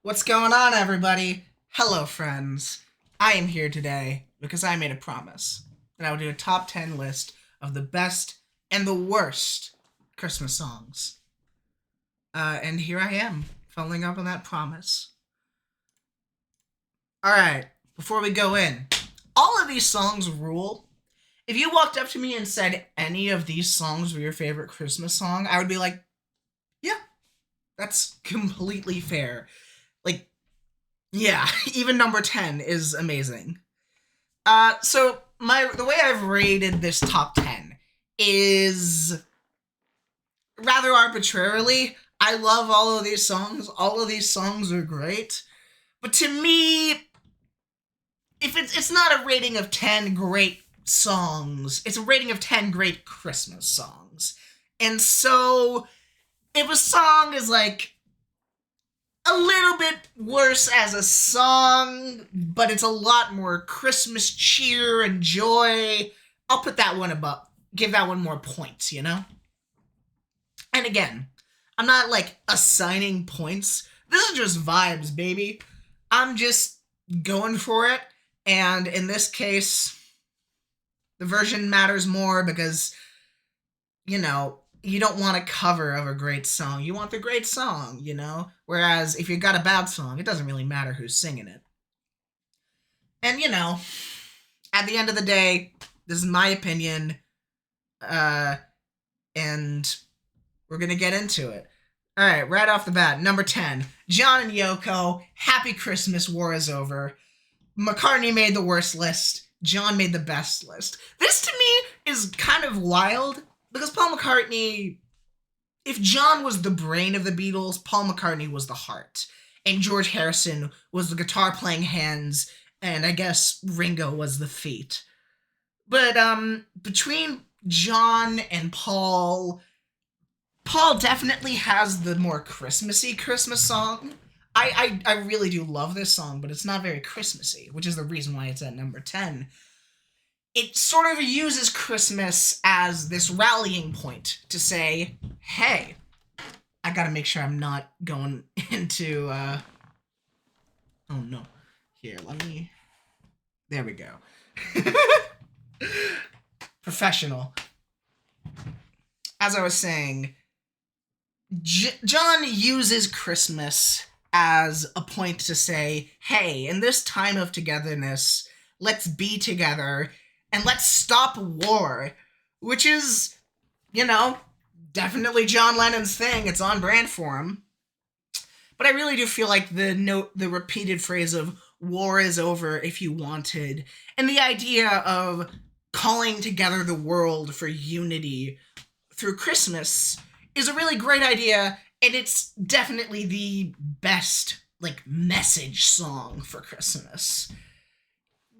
What's going on, everybody? Hello, friends. I am here today because I made a promise that I would do a top 10 list of the best and the worst Christmas songs. And here I am, following up on that promise. Alright, before we go in, all of these songs rule. If you walked up to me and said any of these songs were your favorite Christmas song, I would be like, yeah, that's completely fair. Like, yeah, even number 10 is amazing. So the way I've rated this top 10 is rather arbitrarily. I love all of these songs. All of these songs are great. But to me, if it's not a rating of 10 great songs, it's a rating of 10 great Christmas songs. And so if a song is like a little bit worse as a song, but it's a lot more Christmas cheer and joy, I'll put that one above, give that one more points, you know? And again, I'm not like assigning points. This is just vibes, baby. I'm just going for it. And in this case, the version matters more because, you know, you don't want a cover of a great song. You want the great song, you know? Whereas if you got a bad song, it doesn't really matter who's singing it. And, you know, at the end of the day, this is my opinion, and we're gonna get into it. Alright, right off the bat, number 10, John and Yoko, Happy Christmas, War is Over. McCartney made the worst list. John made the best list. This, to me, is kind of wild, because Paul McCartney, if John was the brain of the Beatles, Paul McCartney was the heart. And George Harrison was the guitar-playing hands, and I guess Ringo was the feet. But, between John and Paul definitely has the more Christmassy Christmas song. I really do love this song, but it's not very Christmassy, which is the reason why it's at number 10. It sort of uses Christmas as this rallying point to say, hey, I gotta make sure I'm not going into, oh no. Here, there we go. Professional. As I was saying, John uses Christmas as a point to say, hey, in this time of togetherness, let's be together and let's stop war, which is, you know, definitely John Lennon's thing. It's on brand for him. But I really do feel like the repeated phrase of war is over if you wanted, and the idea of calling together the world for unity through Christmas is a really great idea, and it's definitely the best, like, message song for Christmas.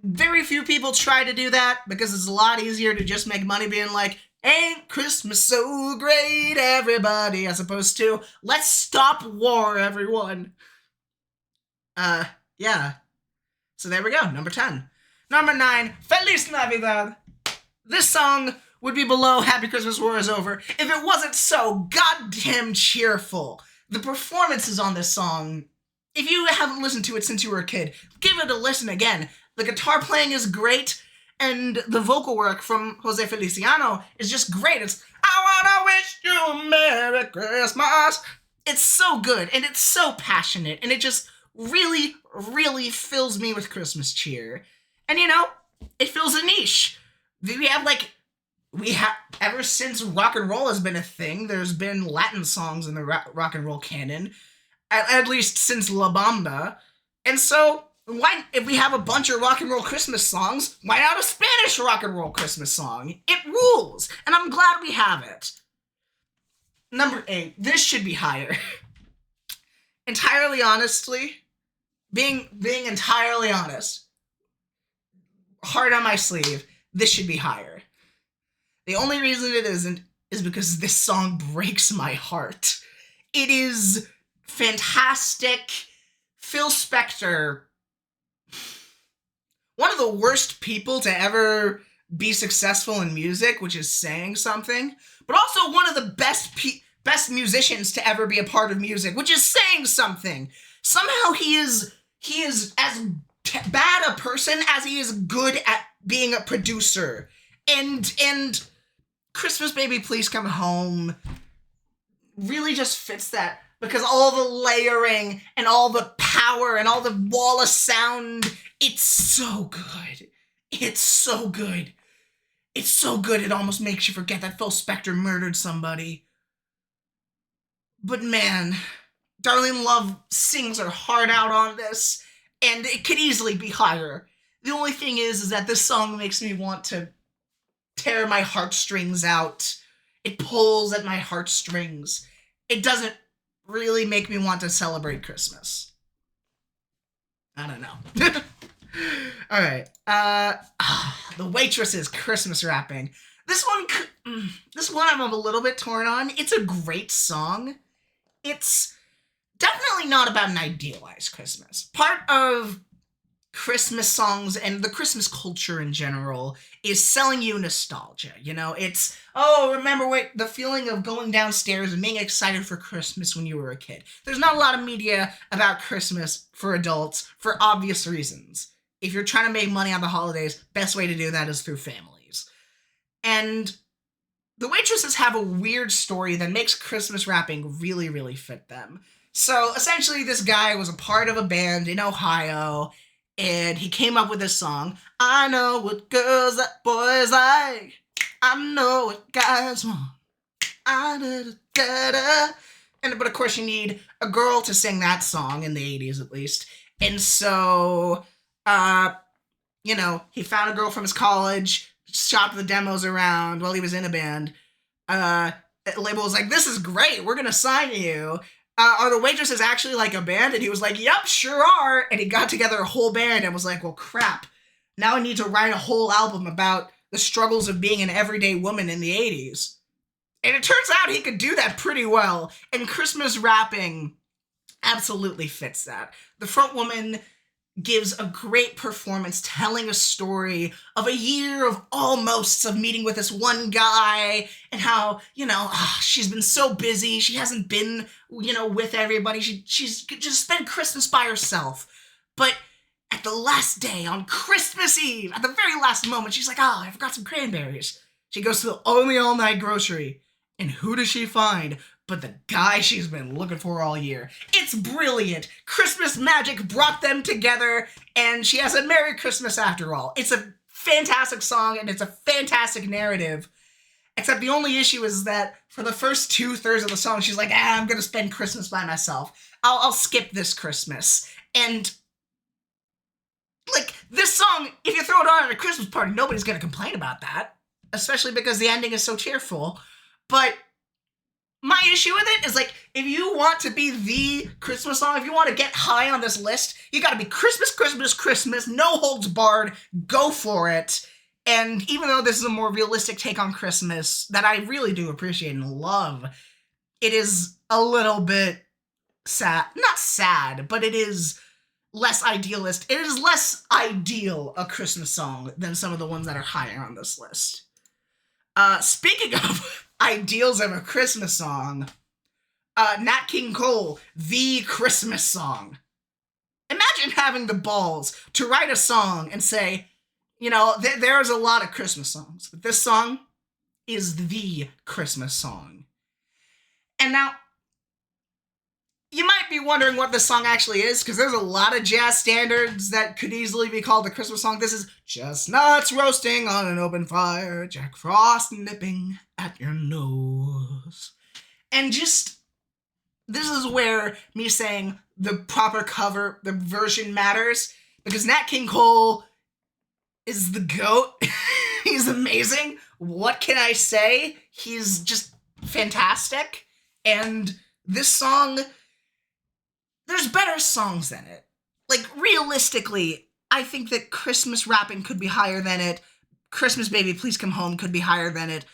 Very few people try to do that because it's a lot easier to just make money being like, ain't Christmas so great, everybody, as opposed to, let's stop war, everyone. Yeah. So there we go, number 10. Number 9, Feliz Navidad. This song would be below Happy Christmas, War is Over if it wasn't so goddamn cheerful. The performances on this song, if you haven't listened to it since you were a kid, give it a listen again. The guitar playing is great, and the vocal work from Jose Feliciano is just great. It's, I wanna wish you a Merry Christmas. It's so good, and it's so passionate, and it just really, really fills me with Christmas cheer. And, you know, it fills a niche. Ever since rock and roll has been a thing, there's been Latin songs in the rock and roll canon, at least since La Bamba. And so, if we have a bunch of rock and roll Christmas songs, why not a Spanish rock and roll Christmas song? It rules, and I'm glad we have it. Number 8, this should be higher. Entirely honestly, being entirely honest, heart on my sleeve, this should be higher. The only reason it isn't is because this song breaks my heart. It is fantastic. Phil Spector, one of the worst people to ever be successful in music, which is saying something, but also one of the best musicians to ever be a part of music, which is saying something. somehow he is as bad a person as he is good at being a producer. And Christmas Baby Please Come Home really just fits that, because all the layering and all the power and all the wall of sound, it's so good. It's so good. It's so good it almost makes you forget that Phil Spector murdered somebody. But man, Darlene Love sings her heart out on this, and it could easily be higher. The only thing is that this song makes me want to tear my heartstrings out. It pulls at my heartstrings. It doesn't really make me want to celebrate Christmas. I don't know. All right. The Waitress's Christmas Wrapping. This one I'm a little bit torn on. It's a great song. It's definitely not about an idealized Christmas. Part of Christmas songs and the Christmas culture in general is selling you nostalgia. You know, it's, oh, remember the feeling of going downstairs and being excited for Christmas when you were a kid. There's not a lot of media about Christmas for adults for obvious reasons. If you're trying to make money on the holidays, best way to do that is through families. And the Waitresses have a weird story that makes Christmas Wrapping really, really fit them. So essentially, this guy was a part of a band in Ohio, and he came up with this song. I know what girls that boys like. I know what guys want. But of course, you need a girl to sing that song in the 80s, at least. And so, he found a girl from his college, shopped the demos around while he was in a band. The label was like, "This is great. We're gonna sign you. Are the Waitresses actually like a band?" And he was like, "Yep, sure are." And he got together a whole band and was like, "Well, crap. Now I need to write a whole album about the struggles of being an everyday woman in the 80s. And it turns out he could do that pretty well. And Christmas Wrapping absolutely fits that. The front woman gives a great performance telling a story of a year of almosts of meeting with this one guy and how, she's been so busy. She hasn't been, with everybody. She's just spent Christmas by herself. But at the last day, on Christmas Eve, at the very last moment, she's like, "Oh, I forgot some cranberries." She goes to the only all-night grocery. And who does she find but the guy she's been looking for all year? It's brilliant. Christmas magic brought them together, and she has a Merry Christmas after all. It's a fantastic song, and it's a fantastic narrative. Except the only issue is that for the first 2/3 of the song, she's like, I'm gonna spend Christmas by myself. I'll skip this Christmas. And, this song, if you throw it on at a Christmas party, nobody's gonna complain about that. Especially because the ending is so cheerful. But my issue with it is, if you want to be the Christmas song, if you want to get high on this list, you gotta be Christmas, Christmas, Christmas, no holds barred, go for it. And even though this is a more realistic take on Christmas that I really do appreciate and love, it is a little bit sad. Not sad, but it is less idealist. It is less ideal a Christmas song than some of the ones that are higher on this list. Speaking of ideals of a Christmas song, Nat King Cole, The Christmas Song. Imagine having the balls to write a song and say, there's a lot of Christmas songs, but this song is the Christmas song. And now, you might be wondering what this song actually is, because there's a lot of jazz standards that could easily be called a Christmas song. This is chestnuts roasting on an open fire, Jack Frost nipping at your nose. And this is where me saying the proper cover, the version matters, because Nat King Cole is the GOAT. He's amazing. What can I say? He's just fantastic. And this song, there's better songs than it. Realistically, I think that Christmas Wrapping could be higher than it. Christmas Baby Please Come Home could be higher than it.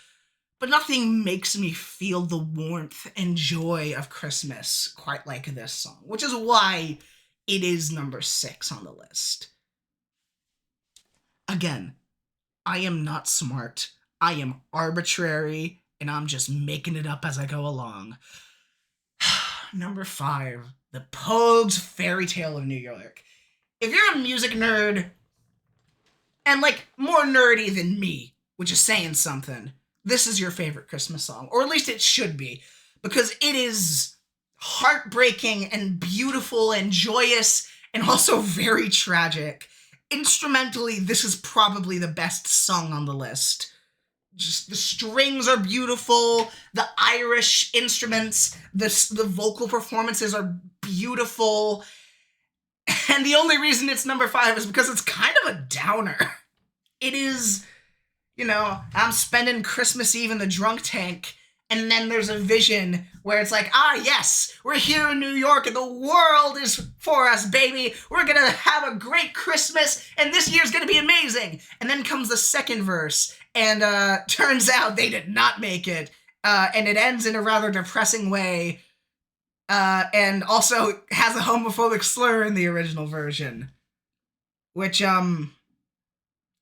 But nothing makes me feel the warmth and joy of Christmas quite like this song, which is why it is number 6 on the list. Again, I am not smart. I am arbitrary, and I'm just making it up as I go along. Number 5, The Pogues' Fairy Tale of New York. If you're a music nerd, and like more nerdy than me, which is saying something, this is your favorite Christmas song, or at least it should be, because it is heartbreaking and beautiful and joyous and also very tragic. Instrumentally, this is probably the best song on the list. Just the strings are beautiful, the Irish instruments, the vocal performances are beautiful, and the only reason it's number 5 is because it's kind of a downer. It is, I'm spending Christmas Eve in the drunk tank, and then there's a vision where it's like, yes, we're here in New York and the world is for us, baby. We're gonna have a great Christmas and this year's gonna be amazing. And then comes the second verse, and turns out they did not make it. And it ends in a rather depressing way, and also has a homophobic slur in the original version. Which, I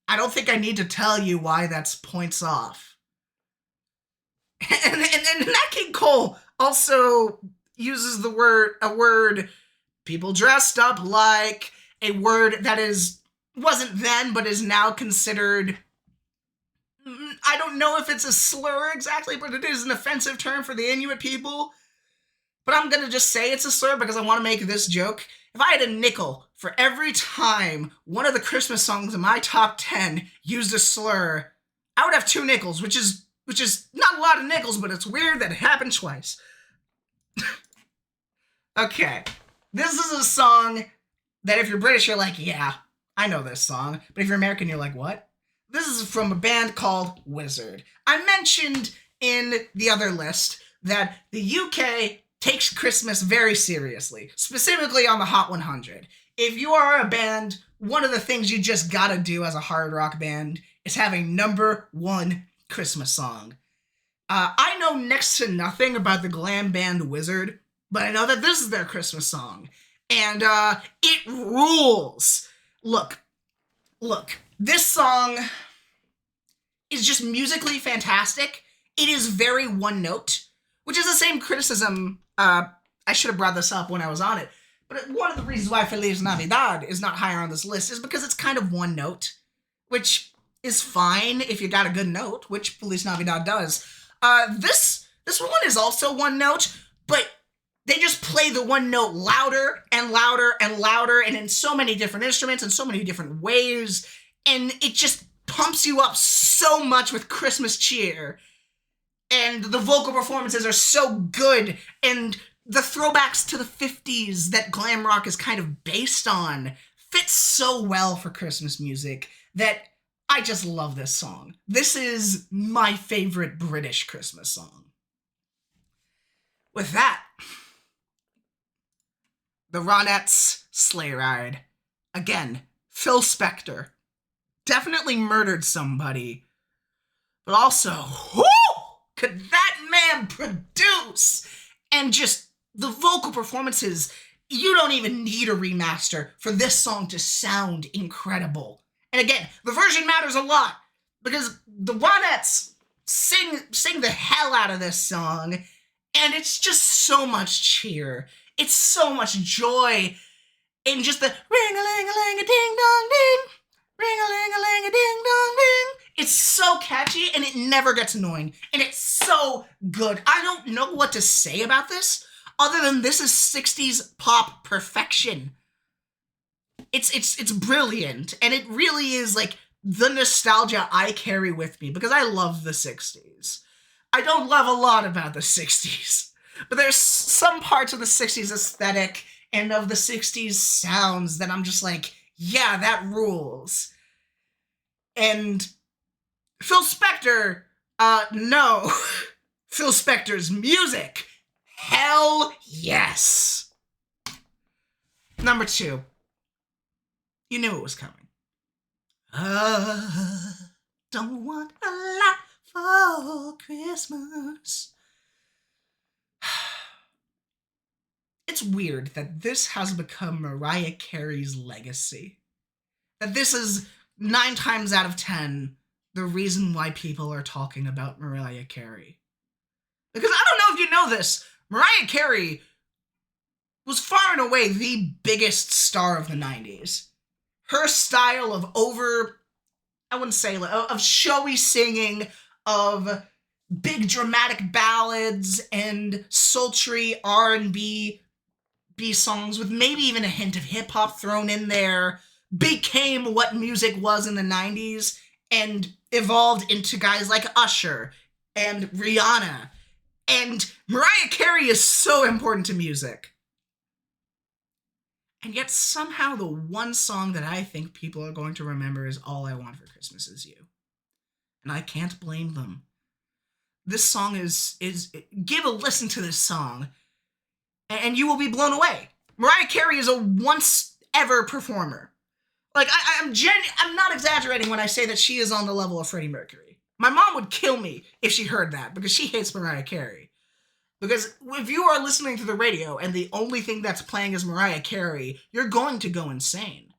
don't think I need to tell you why that's points off. And Nat King Cole also uses a word people dressed up like, a word that wasn't then but is now considered, I don't know if it's a slur exactly, but it is an offensive term for the Inuit people. But I'm gonna just say it's a slur because I want to make this joke. If I had a nickel for every time one of the Christmas songs in my top 10 used a slur, I would have 2 nickels, which is not a lot of nickels, but it's weird that it happened twice. Okay. This is a song that if you're British, you're like, yeah, I know this song. But if you're American, you're like, what? This is from a band called Wizzard. I mentioned in the other list that the UK takes Christmas very seriously, specifically on the Hot 100. If you are a band, one of the things you just gotta do as a hard rock band is have a number 1 Christmas song. I know next to nothing about the glam band Wizzard, but I know that this is their Christmas song, and it rules. Look, this song is just musically fantastic. It is very one note, which is the same criticism. I should have brought this up when I was on it, but one of the reasons why Feliz Navidad is not higher on this list is because it's kind of one note, which is fine if you got a good note, which Feliz Navidad does. This one is also one note, but they just play the one note louder and louder and louder, and in so many different instruments and so many different ways, and it just pumps you up so much with Christmas cheer. And the vocal performances are so good, and the throwbacks to the 50s that glam rock is kind of based on fit so well for Christmas music that I just love this song. This is my favorite British Christmas song. With that, the Ronettes' Sleigh Ride. Again, Phil Spector. Definitely murdered somebody. But also, whoo! Could that man produce? And just the vocal performances, you don't even need a remaster for this song to sound incredible. And again, the version matters a lot because the Ronettes sing the hell out of this song, and it's just so much cheer. It's so much joy in just the ring-a-ling-a-ling-a-ding-dong-ding, ring-a-ling-a-ling-a-ding-dong-ding. It's so catchy, and it never gets annoying, and it's so good. I don't know what to say about this other than this is 60s pop perfection. It's brilliant, and it really is like the nostalgia I carry with me because I love the 60s. I don't love a lot about the 60s, but there's some parts of the 60s aesthetic and of the 60s sounds that I'm just like, yeah, that rules. And Phil Spector, no. Phil Spector's music, hell yes. Number 2. You knew it was coming. Don't want a lot for Christmas. It's weird that this has become Mariah Carey's legacy. That this is 9 times out of 10 the reason why people are talking about Mariah Carey. Because I don't know if you know this, Mariah Carey was far and away the biggest star of the 90s. Her style of I wouldn't say, of showy singing, of big dramatic ballads and sultry R&B songs with maybe even a hint of hip hop thrown in there, became what music was in the 90s and evolved into guys like Usher and Rihanna. And Mariah Carey is so important to music. And yet somehow the one song that I think people are going to remember is All I Want for Christmas Is You. And I can't blame them. This song is give a listen to this song and you will be blown away. Mariah Carey is a once ever performer. Like, I'm not exaggerating when I say that she is on the level of Freddie Mercury. My mom would kill me if she heard that, because she hates Mariah Carey. Because if you are listening to the radio and the only thing that's playing is Mariah Carey, you're going to go insane.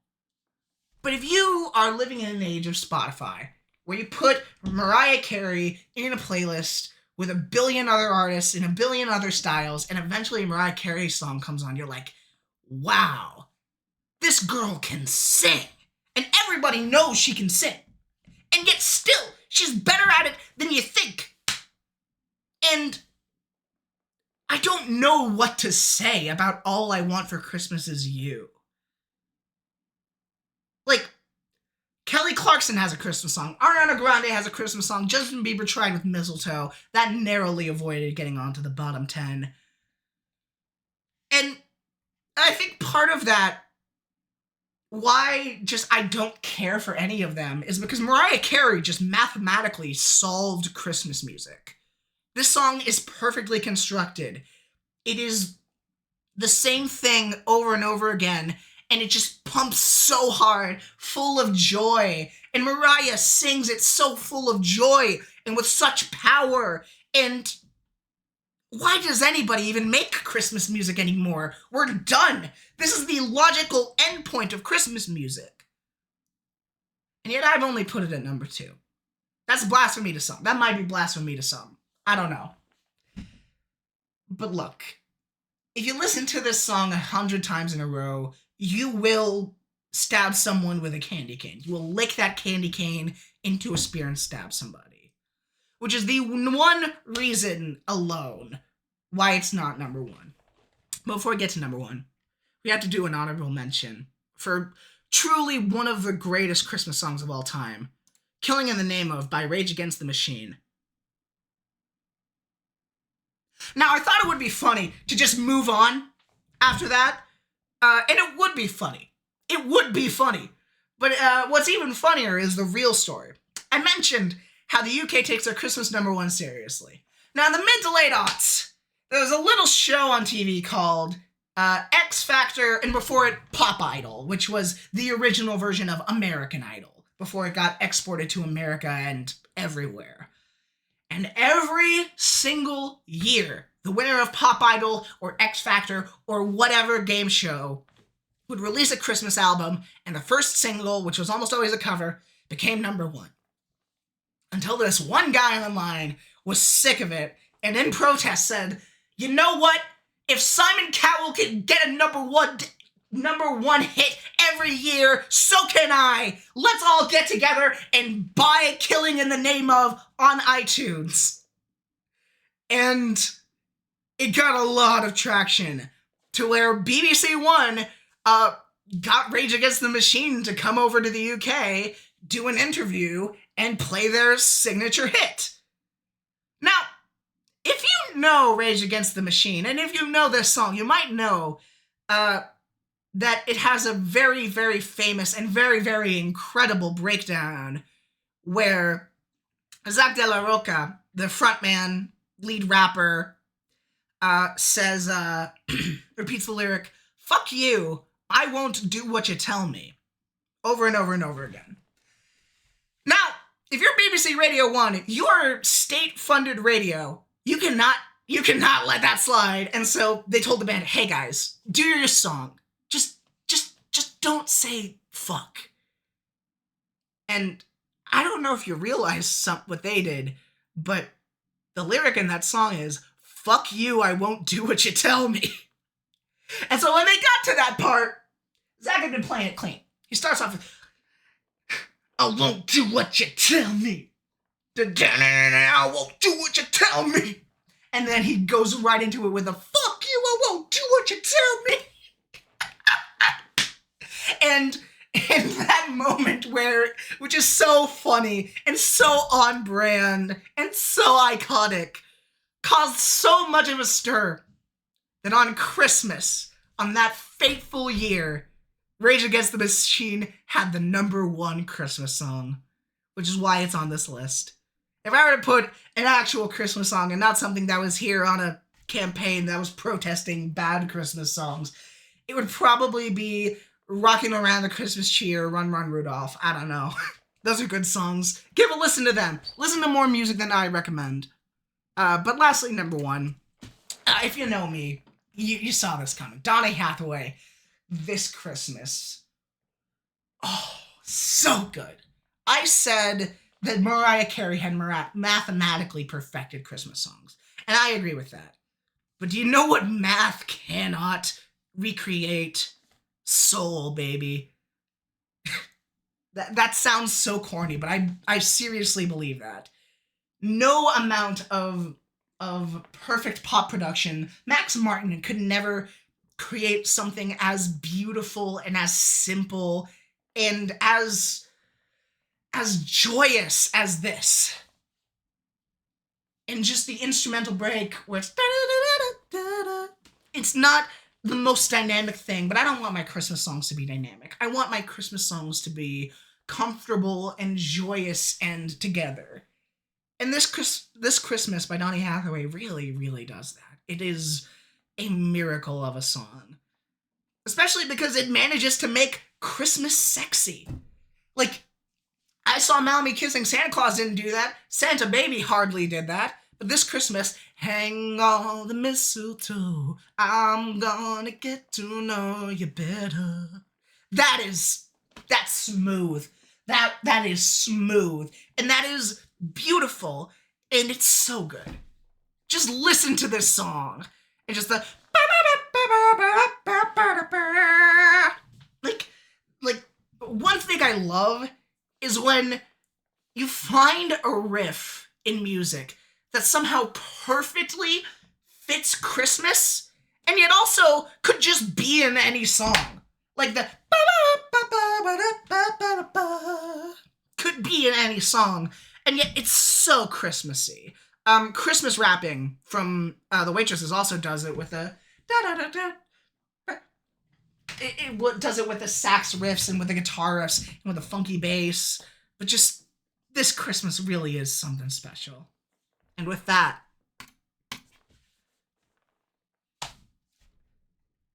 But if you are living in an age of Spotify, where you put Mariah Carey in a playlist with a billion other artists in a billion other styles, and eventually a Mariah Carey song comes on, you're like, wow, this girl can sing. And everybody knows she can sing. And yet still, she's better at it than you think. And I don't know what to say about All I Want for Christmas Is You. Like, Kelly Clarkson has a Christmas song. Ariana Grande has a Christmas song. Justin Bieber tried with Mistletoe. That narrowly avoided getting onto the bottom 10. And I think part of that, why just I don't care for any of them, is because Mariah Carey just mathematically solved Christmas music. This song is perfectly constructed. It is the same thing over and over again, and it just pumps so hard, full of joy. And Mariah sings it so full of joy and with such power. And why does anybody even make Christmas music anymore? We're done. This is the logical endpoint of Christmas music. And yet I've only put it at number 2. That's blasphemy to some. That might be blasphemy to some. I don't know. But look, if you listen to this song 100 times in a row, you will stab someone with a candy cane. You will lick that candy cane into a spear and stab somebody. Which is the one reason alone why it's not number 1. But before we get to number 1, we have to do an honorable mention for truly one of the greatest Christmas songs of all time, Killing in the Name of by Rage Against the Machine. Now, I thought it would be funny to just move on after that, and it would be funny. It would be funny. But what's even funnier is the real story. I mentioned how the UK takes their Christmas number 1 seriously. Now, in the mid to late aughts, there was a little show on TV called X Factor, and before it, Pop Idol, which was the original version of American Idol, before it got exported to America and everywhere. And every single year, the winner of Pop Idol or X Factor or whatever game show would release a Christmas album, and the first single, which was almost always a cover, became number 1. Until this one guy online was sick of it, and in protest said, you know what? If Simon Cowell can get a number one hit every year, so can I. Let's all get together and buy Killing in the Name of on iTunes. And it got a lot of traction to where BBC One got Rage Against the Machine to come over to the UK, do an interview, and play their signature hit. Now, if you know Rage Against the Machine, and if you know this song, you might know that it has a very, very famous and very, very incredible breakdown where Zach De La Rocha, the frontman, lead rapper, says, repeats the lyric, "Fuck you, I won't do what you tell me," over and over and over again. Now, if you're BBC Radio 1, your state-funded radio, you cannot let that slide. And so they told the band, hey guys, do your song. Just don't say fuck. And I don't know if you realize what they did, but the lyric in that song is, fuck you, I won't do what you tell me. And so when they got to that part, Zach had been playing it clean. He starts off with, I won't do what you tell me. I won't do what you tell me. And then he goes right into it with a, fuck you, I won't do what you tell me. And in that moment which is so funny and so on brand and so iconic, caused so much of a stir that on Christmas, on that fateful year, Rage Against the Machine had the #1 Christmas song, which is why it's on this list. If I were to put an actual Christmas song and not something that was here on a campaign that was protesting bad Christmas songs, it would probably be Rocking Around the Christmas Tree or Run Run Rudolph. I don't know. Those are good songs. Give a listen to them. Listen to more music than I recommend. But lastly, #1. If you know me, you saw this coming. Donny Hathaway, This Christmas. Oh, so good. I said that Mariah Carey had mathematically perfected Christmas songs. And I agree with that. But do you know what math cannot recreate? Soul, baby. That sounds so corny, but I seriously believe that. No amount of perfect pop production, Max Martin could never create something as beautiful and as simple and as joyous as this. And just the instrumental break where it's not the most dynamic thing, but I don't want my Christmas songs to be dynamic. I want my Christmas songs to be comfortable and joyous and together. And this Christmas by Donny Hathaway really, really does that. It is a miracle of a song. Especially because it manages to make Christmas sexy. Like, I Saw Mommy Kissing Santa Claus didn't do that. Santa Baby hardly did that. But this Christmas, hang all the mistletoe. I'm gonna get to know you better. That's smooth. That is smooth. And that is beautiful. And it's so good. Just listen to this song. And just the like one thing I love is when you find a riff in music that somehow perfectly fits Christmas and yet also could just be in any song. Like the could be in any song, and yet it's so Christmassy. Christmas rapping from The Waitresses also does it with a it does it with the sax riffs and with the guitar riffs and with the funky bass. But just this Christmas really is something special. And with that,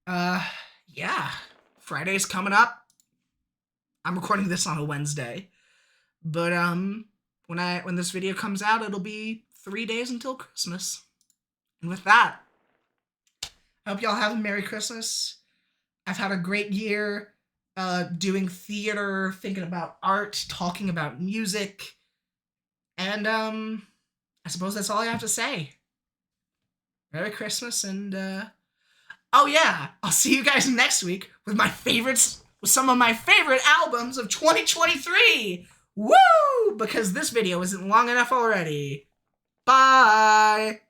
yeah, Friday's coming up. I'm recording this on a Wednesday, but when this video comes out, it'll be 3 days until Christmas. And with that, I hope y'all have a Merry Christmas. I've had a great year doing theater, thinking about art, talking about music, and I suppose that's all I have to say. Merry Christmas, and oh yeah, I'll see you guys next week with some of my favorite albums of 2023. Woo! Because this video isn't long enough already. Bye!